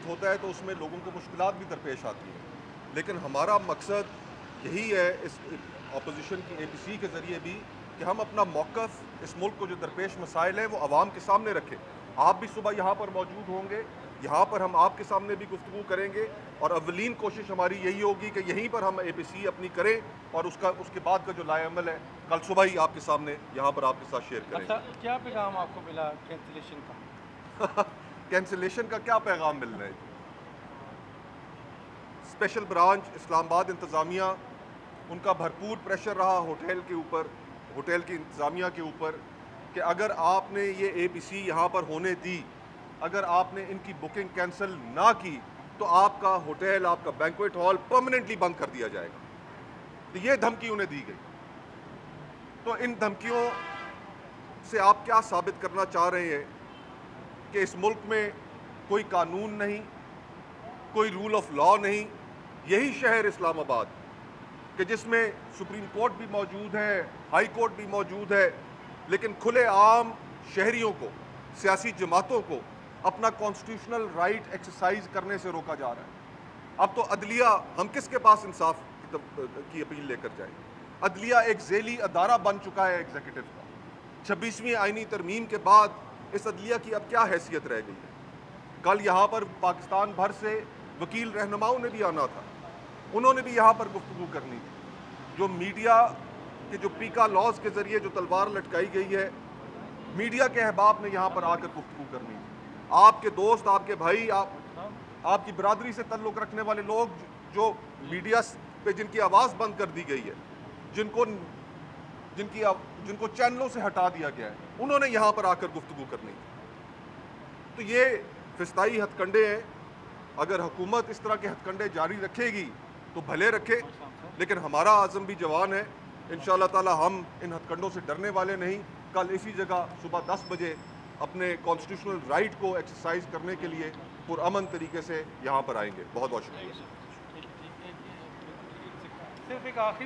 Debate ہوتا ہے تو اس میں لوگوں کو مشکلات بھی درپیش آتی ہیں، لیکن ہمارا مقصد یہی ہے اس اپوزیشن کی اے پی سی کے ذریعے بھی کہ ہم اپنا موقف اس ملک کو جو درپیش مسائل ہیں وہ عوام کے سامنے رکھیں. آپ بھی صبح یہاں پر موجود ہوں گے، یہاں پر ہم آپ کے سامنے بھی گفتگو کریں گے، اور اولین کوشش ہماری یہی ہوگی کہ یہیں پر ہم اے پی سی اپنی کریں، اور اس کے بعد کا جو لائے عمل ہے کل صبح ہی آپ کے سامنے یہاں پر آپ کے ساتھ شیئر کریں اچھا، کیا پیغام آپ کو ملا کینسلیشن کا؟ گے. کینسلیشن کا کیا پیغام مل رہا ہے؟ اسپیشل برانچ اسلام آباد انتظامیہ، ان کا بھرپور پریشر رہا ہوٹل کے اوپر، ہوٹل کی انتظامیہ کے اوپر، کہ اگر آپ نے یہ اے پی سی یہاں پر ہونے دی، اگر آپ نے ان کی بکنگ کینسل نہ کی تو آپ کا ہوٹل، آپ کا بینکویٹ ہال پرماننٹلی بند کر دیا جائے گا. تو یہ دھمکی انہیں دی گئی. تو ان دھمکیوں سے آپ کیا ثابت کرنا چاہ رہے ہیں کہ اس ملک میں کوئی قانون نہیں، کوئی رول آف لا نہیں. یہی شہر اسلام آباد کہ جس میں سپریم کورٹ بھی موجود ہے، ہائی کورٹ بھی موجود ہے، لیکن کھلے عام شہریوں کو، سیاسی جماعتوں کو اپنا کانسٹیٹیوشنل رائٹ ایکسرسائز کرنے سے روکا جا رہا ہے. اب تو عدلیہ، ہم کس کے پاس انصاف کی اپیل لے کر جائیں؟ عدلیہ ایک ذیلی ادارہ بن چکا ہے ایگزیکٹو کا. 26ویں آئینی ترمیم کے بعد اس عدلیہ کی اب کیا حیثیت رہ گئی ہے؟ کل یہاں پر پاکستان بھر سے وکیل رہنماؤں نے بھی آنا تھا، انہوں نے بھی یہاں پر گفتگو کرنی تھی. جو میڈیا کے جو پیکا لاز کے ذریعے جو تلوار لٹکائی گئی ہے، میڈیا کے احباب نے یہاں پر آ کر گفتگو کرنی تھی. آپ کے دوست، آپ کے بھائی، آپ کی برادری سے تعلق رکھنے والے لوگ جو میڈیا پہ جن کی آواز بند کر دی گئی ہے، جن کو چینلوں سے ہٹا دیا گیا ہے، انہوں نے یہاں پر آ کر گفتگو کرنی تھی. تو یہ فضائی ہتھ کنڈے ہیں. اگر حکومت اس طرح کے ہتھ کنڈے جاری رکھے گی تو بھلے رکھے، لیکن ہمارا عزم بھی جوان ہے. انشاءاللہ تعالی ہم ان ہتھ کنڈوں سے ڈرنے والے نہیں. کل اسی جگہ صبح 10 بجے اپنے کانسٹیٹیوشنل رائٹ کو ایکسرسائز کرنے کے لیے پرامن طریقے سے یہاں پر آئیں گے. بہت بہت شکریہ. صرف ایک آخری